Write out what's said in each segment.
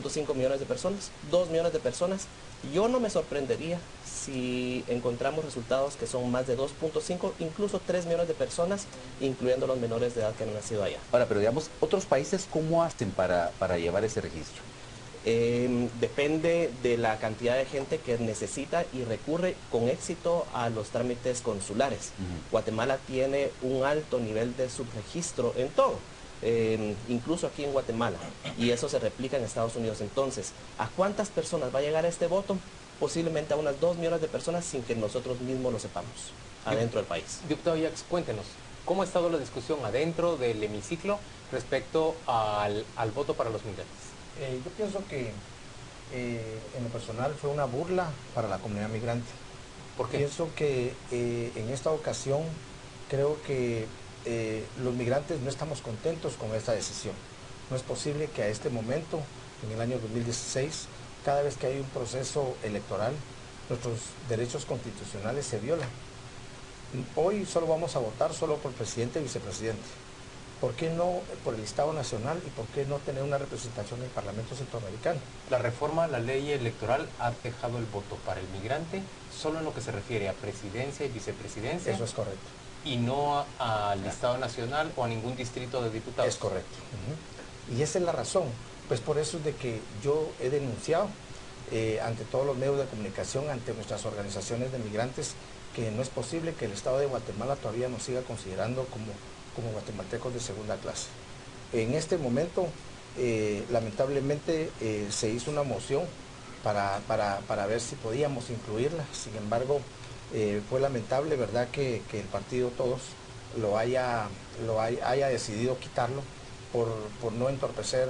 1.5 millones de personas, 2 millones de personas. Yo no me sorprendería si encontramos resultados que son más de 2.5, incluso 3 millones de personas, incluyendo los menores de edad que han nacido allá. Ahora, pero digamos, ¿otros países cómo hacen para llevar ese registro? Depende de la cantidad de gente que necesita y recurre con éxito a los trámites consulares. Guatemala tiene un alto nivel de subregistro en todo, incluso aquí en Guatemala, y eso se replica en Estados Unidos. Entonces, ¿a cuántas personas va a llegar este voto? Posiblemente a unas 2 millones de personas sin que nosotros mismos lo sepamos, adentro del país. Diputado Jax, cuéntenos, ¿cómo ha estado la discusión adentro del hemiciclo respecto al voto para los migrantes? Yo pienso que en lo personal fue una burla para la comunidad migrante. ¿Por qué? Pienso que en esta ocasión creo que los migrantes no estamos contentos con esta decisión. No es posible que a este momento, en el año 2016, cada vez que hay un proceso electoral, nuestros derechos constitucionales se violan. Hoy solo vamos a votar solo por presidente y vicepresidente. ¿Por qué no por el Estado Nacional y por qué no tener una representación en el Parlamento Centroamericano? La reforma a la ley electoral ha dejado el voto para el migrante solo en lo que se refiere a presidencia y vicepresidencia. Eso es correcto. Y no al Estado Nacional o a ningún distrito de diputados. Es correcto. Y esa es la razón. Pues por eso es de que yo he denunciado ante todos los medios de comunicación, ante nuestras organizaciones de migrantes, que no es posible que el Estado de Guatemala todavía nos siga considerando como guatemaltecos de segunda clase. En este momento, lamentablemente, se hizo una moción para ver si podíamos incluirla. Sin embargo, fue lamentable, ¿verdad?, que el partido Todos haya decidido quitarlo por no entorpecer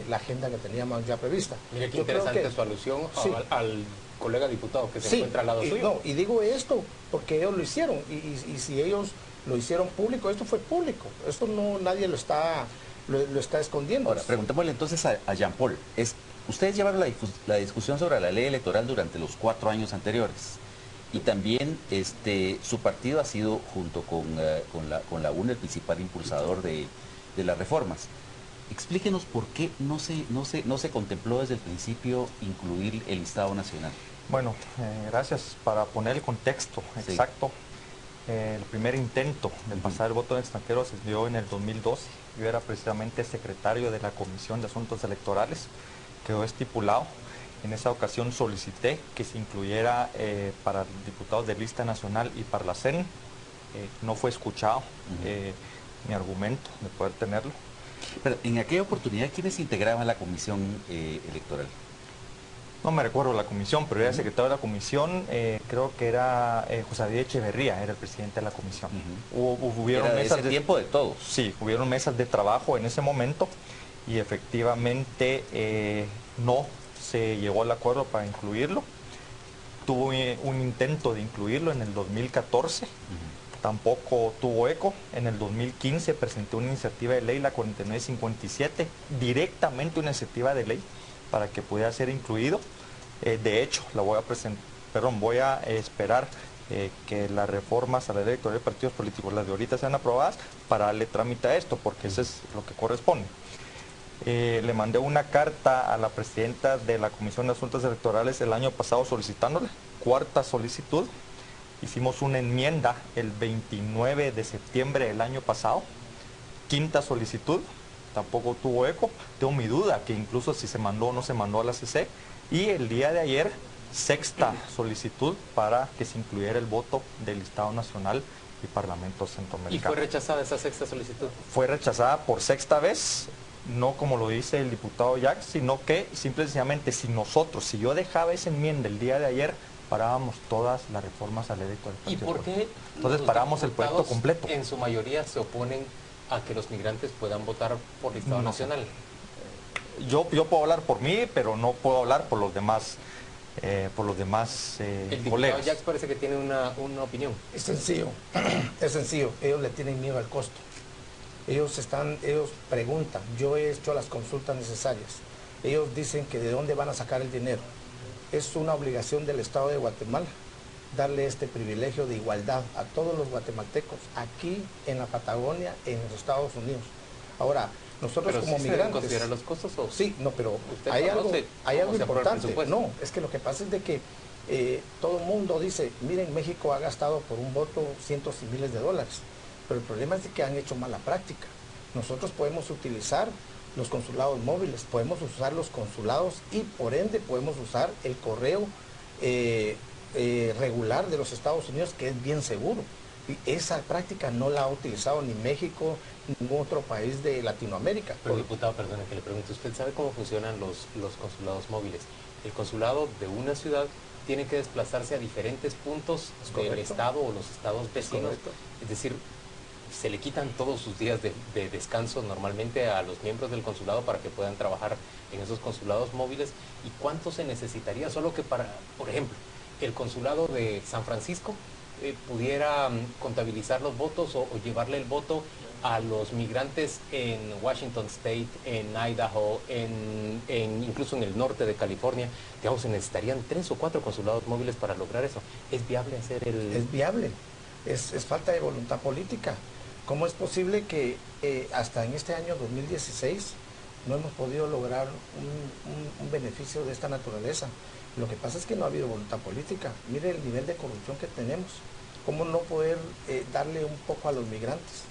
la agenda que teníamos ya prevista. Mire qué interesante su alusión sí, al colega diputado que se encuentra al lado suyo. No, y digo esto porque ellos lo hicieron, y si ellos lo hicieron público, esto fue público, esto no nadie lo está escondiendo. Ahora, preguntémosle entonces a Jean Paul, ustedes llevaron la discusión sobre la ley electoral durante los 4 años anteriores, y también su partido ha sido, junto con la UNE, el principal impulsador de las reformas. Explíquenos por qué no se contempló desde el principio incluir el Estado Nacional. Bueno, gracias. Para poner el contexto exacto, el primer intento de pasar el voto de extranjero se dio en el 2012. Yo era precisamente secretario de la Comisión de Asuntos Electorales. Quedó estipulado. En esa ocasión solicité que se incluyera para diputados de lista nacional y para la CEN. No fue escuchado mi argumento de poder tenerlo. Pero en aquella oportunidad, ¿quiénes integraban la comisión electoral? No me recuerdo la comisión, pero era secretario de la comisión, creo que era José David Echeverría, era el presidente de la comisión. Hubieron mesas de tiempo de todos. Sí, hubieron mesas de trabajo en ese momento y efectivamente no se llegó al acuerdo para incluirlo. Tuvo un intento de incluirlo en el 2014. Tampoco tuvo eco. En el 2015 presenté una iniciativa de ley, la 4957, directamente una iniciativa de ley para que pudiera ser incluido. De hecho, voy a esperar que las reformas a la ley electoral de partidos políticos, las de ahorita, sean aprobadas para darle trámite a esto, porque eso es lo que corresponde. Le mandé una carta a la presidenta de la Comisión de Asuntos Electorales el año pasado solicitándole, 4ª solicitud. Hicimos una enmienda el 29 de septiembre del año pasado, 5ª solicitud, tampoco tuvo eco. Tengo mi duda que incluso si se mandó o no se mandó a la CC. Y el día de ayer, 6ª solicitud para que se incluyera el voto del Estado Nacional y Parlamento Centroamericano. ¿Y fue rechazada esa 6ª solicitud? Fue rechazada por 6ª vez, no como lo dice el diputado Jax, sino que simple y sencillamente si yo dejaba esa enmienda el día de ayer, parábamos todas las reformas a la ley electoral. ¿Y por qué? Entonces paramos el proyecto completo. En su mayoría se oponen a que los migrantes puedan votar por el Estado Nacional. Yo puedo hablar por mí, pero no puedo hablar por los demás el diputado colegas. Jax parece que tiene una opinión. Es sencillo, es sencillo. Ellos le tienen miedo al costo. Ellos preguntan, yo he hecho las consultas necesarias. Ellos dicen que de dónde van a sacar el dinero. Es una obligación del Estado de Guatemala darle este privilegio de igualdad a todos los guatemaltecos aquí en la Patagonia, en los Estados Unidos. Ahora, Nosotros Pero como sí se deben migrantes... considerar los costos o Sí, no, pero usted hay algo, conoce hay cómo algo se aprueba el importante. presupuesto. No, es que lo que pasa es de que todo el mundo dice, miren, México ha gastado por un voto cientos y miles de dólares, pero el problema es de que han hecho mala práctica. Nosotros podemos utilizar los consulados móviles, podemos usar los consulados y por ende podemos usar el correo regular de los Estados Unidos, que es bien seguro. Y esa práctica no la ha utilizado ni México, ni ningún otro país de Latinoamérica. Pero diputado, perdone que le pregunte, ¿usted sabe cómo funcionan los consulados móviles? El consulado de una ciudad tiene que desplazarse a diferentes puntos del estado o los estados vecinos. Es decir, se le quitan todos sus días de descanso normalmente a los miembros del consulado para que puedan trabajar en esos consulados móviles. ¿Y cuánto se necesitaría solo que para, por ejemplo, el consulado de San Francisco pudiera contabilizar los votos o llevarle el voto a los migrantes en Washington State, en Idaho, incluso en el norte de California? Digamos, se necesitarían 3 o 4 consulados móviles para lograr eso. ¿Es viable hacer el...? Es viable, es falta de voluntad política. ¿Cómo es posible que hasta en este año 2016 no hemos podido lograr un beneficio de esta naturaleza? Lo que pasa es que no ha habido voluntad política. Mire el nivel de corrupción que tenemos. ¿Cómo no poder darle un poco a los migrantes?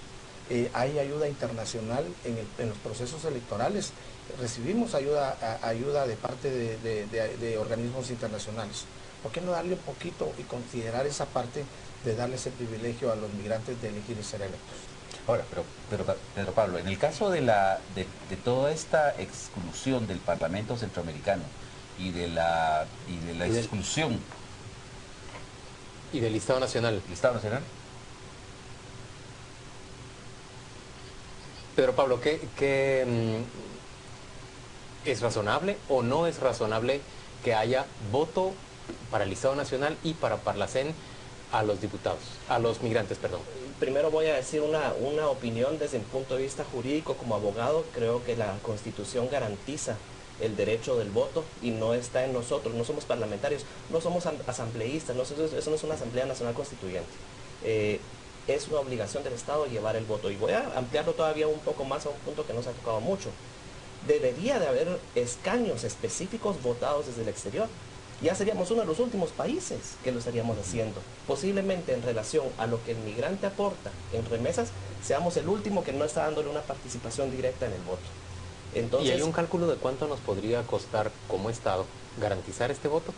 Hay ayuda internacional en los procesos electorales. Recibimos ayuda de parte de organismos internacionales. ¿Por qué no darle un poquito y considerar esa parte de darle ese privilegio a los migrantes de elegir y ser electos? Ahora, pero Pedro Pablo, en el caso de toda esta exclusión del Parlamento Centroamericano y de la exclusión y del Estado Nacional. del Estado Nacional, Pedro Pablo, ¿es razonable o no es razonable que haya voto para el Estado Nacional y para Parlacén a los diputados, a los migrantes, perdón? Primero voy a decir una opinión desde el punto de vista jurídico. Como abogado, creo que la Constitución garantiza el derecho del voto y no está en nosotros. No somos parlamentarios, no somos asambleístas, eso no es una Asamblea Nacional Constituyente. Es una obligación del Estado llevar el voto. Y voy a ampliarlo todavía un poco más a un punto que no se ha tocado mucho. Debería de haber escaños específicos votados desde el exterior. Ya seríamos uno de los últimos países que lo estaríamos haciendo. Posiblemente en relación a lo que el migrante aporta en remesas, seamos el último que no está dándole una participación directa en el voto. Entonces, ¿y hay un cálculo de cuánto nos podría costar como Estado garantizar este voto?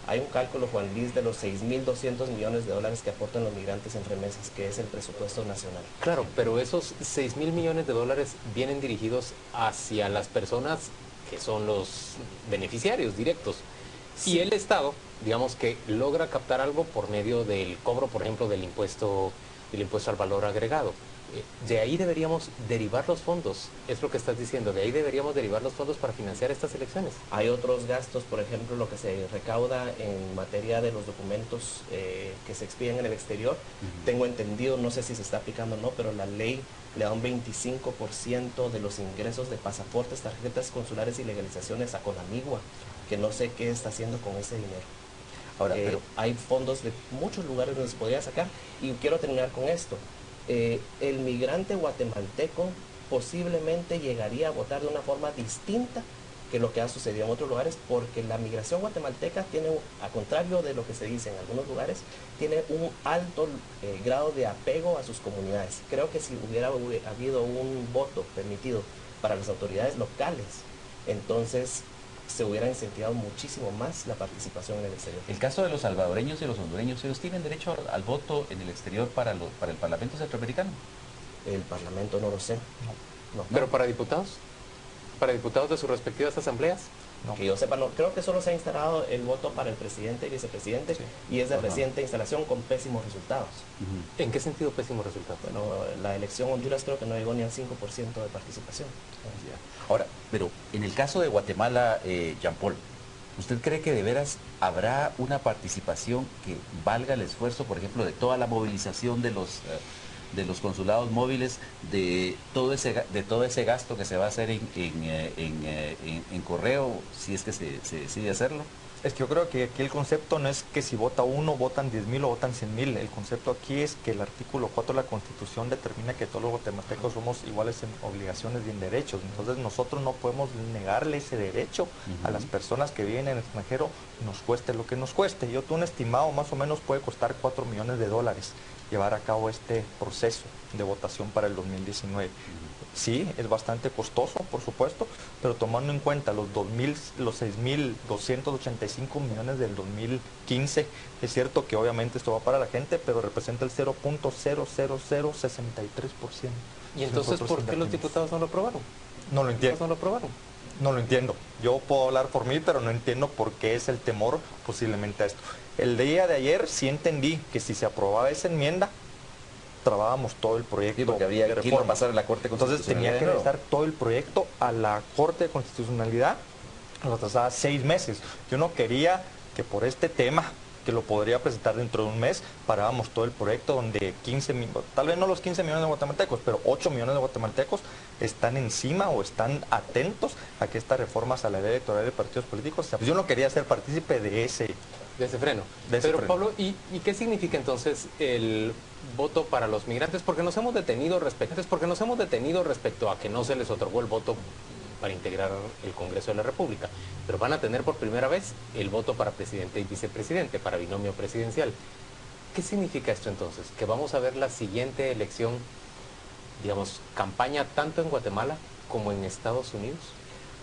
Hay un cálculo, Juan Luis, de los 6.200 millones de dólares que aportan los migrantes en remesas, que es el presupuesto nacional. Claro, pero esos 6.000 millones de dólares vienen dirigidos hacia las personas que son los beneficiarios directos. Sí. Y el Estado, digamos que logra captar algo por medio del cobro, por ejemplo, del impuesto al valor agregado. De ahí deberíamos derivar los fondos, es lo que estás diciendo, de ahí deberíamos derivar los fondos para financiar estas elecciones. Hay otros gastos, por ejemplo, lo que se recauda en materia de los documentos que se expiden en el exterior. Tengo entendido, no sé si se está aplicando o no, pero la ley le da un 25% de los ingresos de pasaportes, tarjetas consulares y legalizaciones a Conamigua, que no sé qué está haciendo con ese dinero. Ahora, pero hay fondos de muchos lugares donde se podría sacar, y quiero terminar con esto. El migrante guatemalteco posiblemente llegaría a votar de una forma distinta que lo que ha sucedido en otros lugares, porque la migración guatemalteca tiene, a contrario de lo que se dice en algunos lugares, tiene un alto grado de apego a sus comunidades. Creo que si hubiera habido un voto permitido para las autoridades locales, entonces se hubiera incentivado muchísimo más la participación en el exterior. El caso de los salvadoreños y los hondureños, ¿ellos tienen derecho al voto en el exterior para el Parlamento Centroamericano? El Parlamento no lo sé. No. ¿Pero para diputados? ¿Para diputados de sus respectivas asambleas? No. Que yo sepa, no. Creo que solo se ha instalado el voto para el presidente y vicepresidente, sí. Y es de reciente instalación con pésimos resultados. ¿En qué sentido pésimos resultados? Bueno, la elección Honduras creo que no llegó ni al 5% de participación. Ahora, pero en el caso de Guatemala, Jean Paul, ¿usted cree que de veras habrá una participación que valga el esfuerzo, por ejemplo, de toda la movilización de de los consulados móviles, de todo ese gasto que se va a hacer en correo, si es que se decide hacerlo? Es que yo creo que aquí el concepto no es que si vota uno, votan 10.000 o votan 100.000. El concepto aquí es que el artículo 4 de la Constitución determina que todos los guatemaltecos somos iguales en obligaciones y en derechos. Entonces nosotros no podemos negarle ese derecho a las personas que viven en el extranjero, nos cueste lo que nos cueste. Yo tengo un estimado, más o menos puede costar $4 millones llevar a cabo este proceso de votación para el 2019. Sí, es bastante costoso, por supuesto, pero tomando en cuenta los 6.285 millones del 2015, es cierto que obviamente esto va para la gente, pero representa el 0.00063%. ¿Y entonces por qué los diputados no lo aprobaron? No lo entiendo. ¿No lo aprobaron? No lo entiendo. Yo puedo hablar por mí, pero no entiendo por qué es el temor posiblemente a esto. El día de ayer sí entendí que si se aprobaba esa enmienda, trabábamos todo el proyecto, sí, porque había de que reforma. pasar a la Corte Entonces tenía que Constitucional. regresar todo el proyecto a la Corte de Constitucionalidad, lo atrasaba 6 meses. Yo no quería que por este tema, que lo podría presentar dentro de un mes, parábamos todo el proyecto donde tal vez no los 15 millones de guatemaltecos, pero 8 millones de guatemaltecos están encima o están atentos a que estas reformas a la ley electoral de partidos políticos, pues yo no quería ser partícipe de ese freno. Pero Pablo, ¿y qué significa entonces el voto para los migrantes? Porque nos hemos detenido respecto a que no se les otorgó el voto para integrar el Congreso de la República, pero van a tener por primera vez el voto para presidente y vicepresidente, para binomio presidencial. ¿Qué significa esto entonces? ¿Que vamos a ver la siguiente elección, digamos, campaña tanto en Guatemala como en Estados Unidos?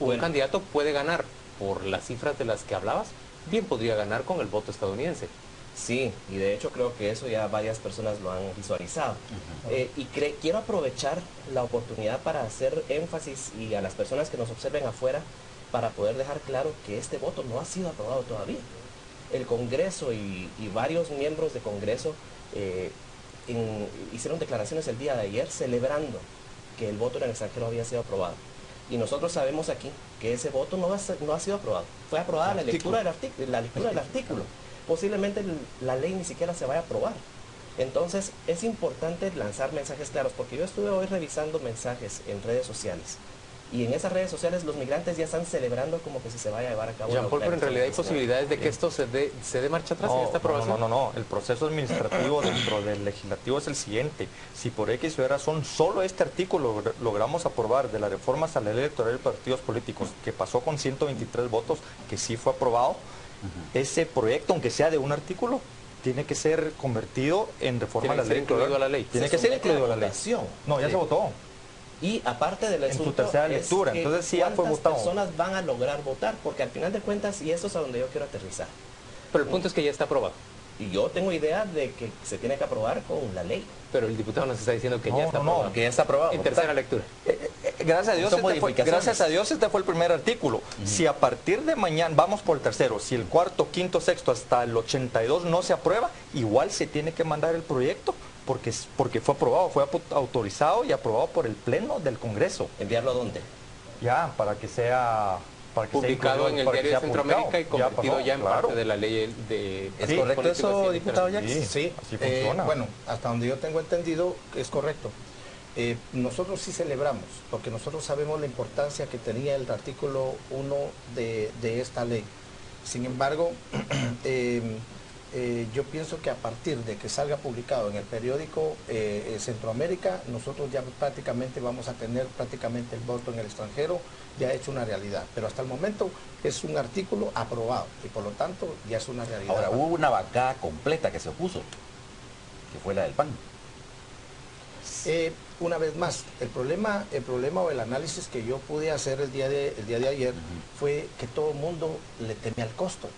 Un candidato puede ganar por las cifras de las que hablabas, bien podría ganar con el voto estadounidense. Sí, y de hecho creo que eso ya varias personas lo han visualizado. Quiero aprovechar la oportunidad para hacer énfasis y a las personas que nos observen afuera para poder dejar claro que este voto no ha sido aprobado todavía. El Congreso y varios miembros de Congreso hicieron declaraciones el día de ayer celebrando que el voto en el extranjero había sido aprobado. Y nosotros sabemos aquí que ese voto no ha sido aprobado. Fue aprobada la lectura del artículo. Posiblemente la ley ni siquiera se vaya a aprobar. Entonces es importante lanzar mensajes claros, porque yo estuve hoy revisando mensajes en redes sociales. Y en esas redes sociales los migrantes ya están celebrando como que si se vaya a llevar a cabo. Jean Paul, pero en realidad hay posibilidades de que esto se dé marcha atrás en esta aprobación. No. El proceso administrativo dentro del legislativo es el siguiente. Si por X o Y razón solo este artículo logramos aprobar de las reformas a la ley electoral de partidos políticos, que pasó con 123 votos, que sí fue aprobado, ese proyecto, aunque sea de un artículo, tiene que ser convertido en reforma a la ley electoral. Tiene que ser incluido a la ley. No, ya se votó. Y aparte del asunto, en su tercera lectura, entonces sí ya fue votado. ¿Cuántas personas van a lograr votar? Porque al final de cuentas, y eso es a donde yo quiero aterrizar. Pero el punto es que ya está aprobado. Y yo tengo idea de que se tiene que aprobar con la ley. Pero el diputado nos está diciendo que ya está aprobado. Que ya está aprobado. En tercera lectura. Gracias a Dios este fue el primer artículo. Si a partir de mañana, vamos por el tercero, si el cuarto, quinto, sexto, hasta el 82 no se aprueba, igual se tiene que mandar el proyecto, porque fue aprobado, fue autorizado y aprobado por el Pleno del Congreso. ¿Enviarlo a dónde? Ya, para que sea... publicado en el Diario de Centroamérica y convertido ya en parte de la ley de... ¿Es correcto eso, diputado Jackson? Sí, así funciona. Bueno, hasta donde yo tengo entendido es correcto. Nosotros sí celebramos, porque nosotros sabemos la importancia que tenía el artículo 1 de esta ley. Sin embargo, yo pienso que a partir de que salga publicado en el periódico Centroamérica, nosotros ya prácticamente vamos a tener prácticamente el voto en el extranjero ya hecho una realidad. Pero hasta el momento es un artículo aprobado y por lo tanto ya es una realidad. Ahora, hubo una bancada completa que se opuso, que fue la del PAN. Una vez más, el problema o el análisis que yo pude hacer el día de ayer fue que todo el mundo le teme al costo.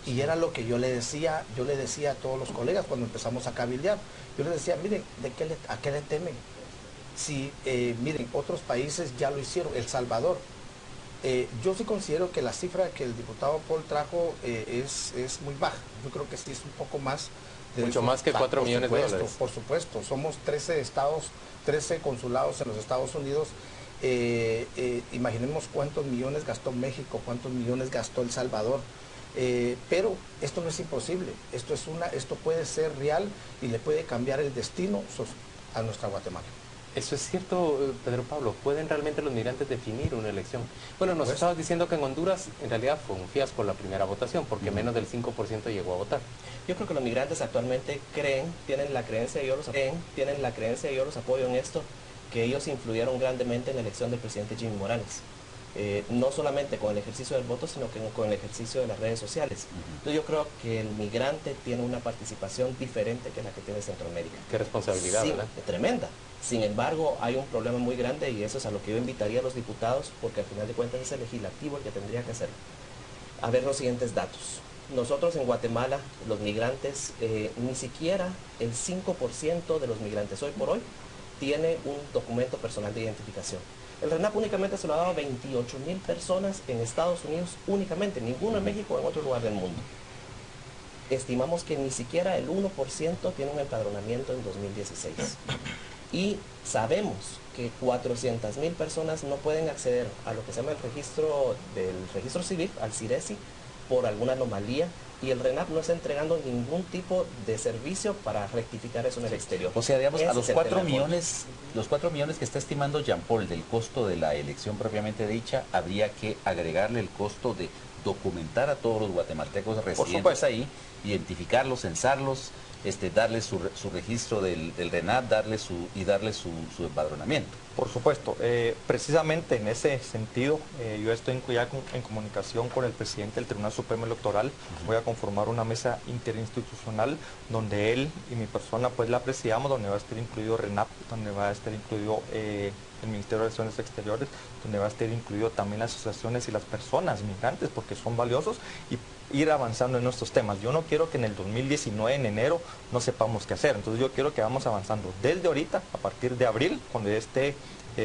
Y era lo que yo le decía a todos los colegas cuando empezamos a cabildear. Yo les decía, miren, ¿a qué le temen? Si, miren, otros países ya lo hicieron, El Salvador. Yo sí considero que la cifra que el diputado Paul trajo es muy baja. Yo creo que sí es un poco más. Mucho más que 4 millones de dólares. Por supuesto, somos 13 estados, 13 consulados en los Estados Unidos. Imaginemos cuántos millones gastó México, cuántos millones gastó El Salvador. Pero esto no es imposible, esto puede ser real y le puede cambiar el destino a nuestra Guatemala. Eso es cierto, Pedro Pablo. ¿Pueden realmente los migrantes definir una elección? Bueno, nos estabas diciendo que en Honduras en realidad fue un fiasco la primera votación, porque menos del 5% llegó a votar. Yo creo que los migrantes actualmente tienen la creencia, y yo los apoyo en esto, que ellos influyeron grandemente en la elección del presidente Jimmy Morales. No solamente con el ejercicio del voto, sino que con el ejercicio de las redes sociales. Entonces yo creo que el migrante tiene una participación diferente que la que tiene Centroamérica. Qué responsabilidad, Sí, ¿verdad? tremenda. Sin embargo, hay un problema muy grande y eso es a lo que yo invitaría a los diputados, porque al final de cuentas es el legislativo el que tendría que hacerlo. A ver los siguientes datos. Nosotros en Guatemala, los migrantes, ni siquiera el 5% de los migrantes hoy por hoy tiene un documento personal de identificación. El RENAP únicamente se lo ha dado a 28,000 personas en Estados Unidos, únicamente, ninguno en México o en otro lugar del mundo. Estimamos que ni siquiera el 1% tiene un empadronamiento en 2016. Y sabemos que 400,000 personas no pueden acceder a lo que se llama el registro civil, al CIRESI, por alguna anomalía, y el RENAP no está entregando ningún tipo de servicio para rectificar eso en el exterior. O sea, digamos, a los 4 millones. millones que está estimando Jean Paul del costo de la elección propiamente dicha, habría que agregarle el costo de documentar a todos los guatemaltecos residentes ahí, identificarlos, censarlos, darles su registro del RENAP, darle su empadronamiento. Por supuesto, precisamente en ese sentido, yo estoy ya en comunicación con el presidente del Tribunal Supremo Electoral. Voy a conformar una mesa interinstitucional donde él y mi persona pues la presidamos, donde va a estar incluido RENAP, donde va a estar incluido el Ministerio de Relaciones Exteriores, donde va a estar incluido también las asociaciones y las personas migrantes, porque son valiosos, y ir avanzando en nuestros temas. Yo no quiero que en el 2019, en enero, no sepamos qué hacer. Entonces yo quiero que vamos avanzando desde ahorita, a partir de abril, cuando ya esté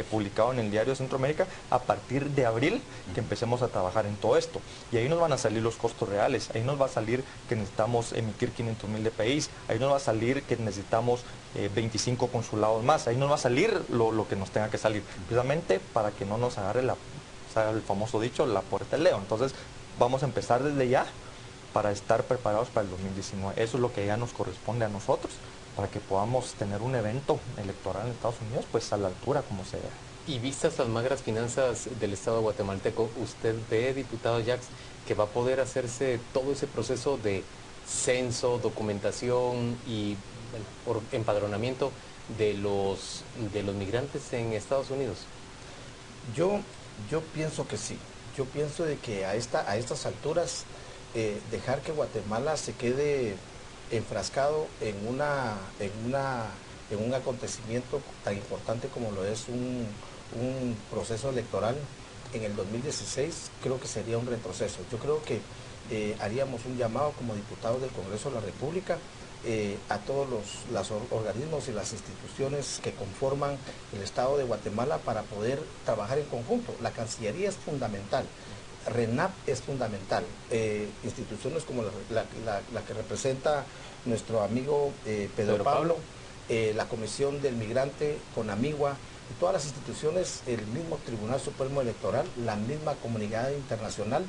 publicado en el Diario de Centroamérica, a partir de abril que empecemos a trabajar en todo esto. Y ahí nos van a salir los costos reales, ahí nos va a salir que necesitamos emitir 500,000 DPIs, ahí nos va a salir que necesitamos 25 consulados más, ahí nos va a salir lo que nos tenga que salir, precisamente para que no nos agarre el famoso dicho, la puerta del león. Entonces vamos a empezar desde ya para estar preparados para el 2019. Eso es lo que ya nos corresponde a nosotros, para que podamos tener un evento electoral en Estados Unidos pues a la altura como se debe. Y vistas las magras finanzas del Estado guatemalteco, ¿usted ve, diputado Jax, que va a poder hacerse todo ese proceso de censo, documentación y por empadronamiento de los migrantes en Estados Unidos? Yo pienso que sí. Yo pienso de que a estas alturas dejar que Guatemala se quede enfrascado en un acontecimiento tan importante como lo es un proceso electoral en el 2016, creo que sería un retroceso. Yo creo que haríamos un llamado como diputados del Congreso de la República a todos los organismos y las instituciones que conforman el Estado de Guatemala para poder trabajar en conjunto. La Cancillería es fundamental. RENAP es fundamental, instituciones como la que representa nuestro amigo Pedro Pablo, la Comisión del Migrante con Amigua, y todas las instituciones, el mismo Tribunal Supremo Electoral, la misma comunidad internacional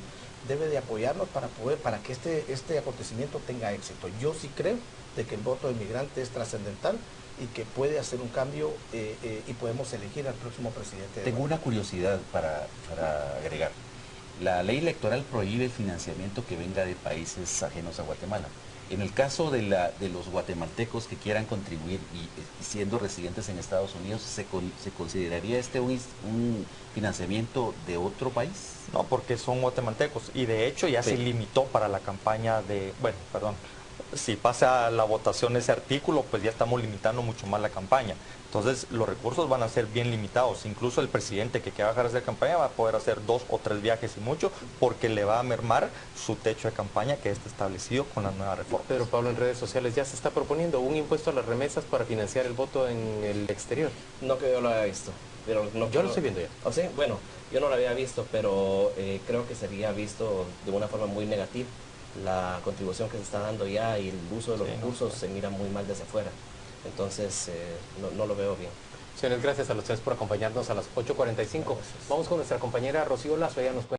debe de apoyarnos para que este acontecimiento tenga éxito. Yo sí creo de que el voto del migrante es trascendental y que puede hacer un cambio y podemos elegir al próximo presidente. Tengo una curiosidad para agregar. La ley electoral prohíbe el financiamiento que venga de países ajenos a Guatemala. En el caso de los guatemaltecos que quieran contribuir y siendo residentes en Estados Unidos, ¿se consideraría un financiamiento de otro país? No, porque son guatemaltecos y de hecho ya se limitó para la campaña si pasa la votación ese artículo, pues ya estamos limitando mucho más la campaña. Entonces los recursos van a ser bien limitados. Incluso el presidente que quiera bajar a hacer campaña va a poder hacer 2 o 3 viajes y mucho, porque le va a mermar su techo de campaña que está establecido con la nueva reforma. Pedro Pablo, en redes sociales ya se está proponiendo un impuesto a las remesas para financiar el voto en el exterior. No que yo lo haya visto. Pero yo lo estoy viendo ya. ¿Oh, sí? Bueno, yo no lo había visto, pero creo que sería visto de una forma muy negativa. La contribución que se está dando ya y el uso de los recursos se mira muy mal desde afuera. Entonces, no lo veo bien. Señores, gracias a los tres por acompañarnos a las 8:45. Vamos con nuestra compañera Rocío Lazo, ella nos cuenta.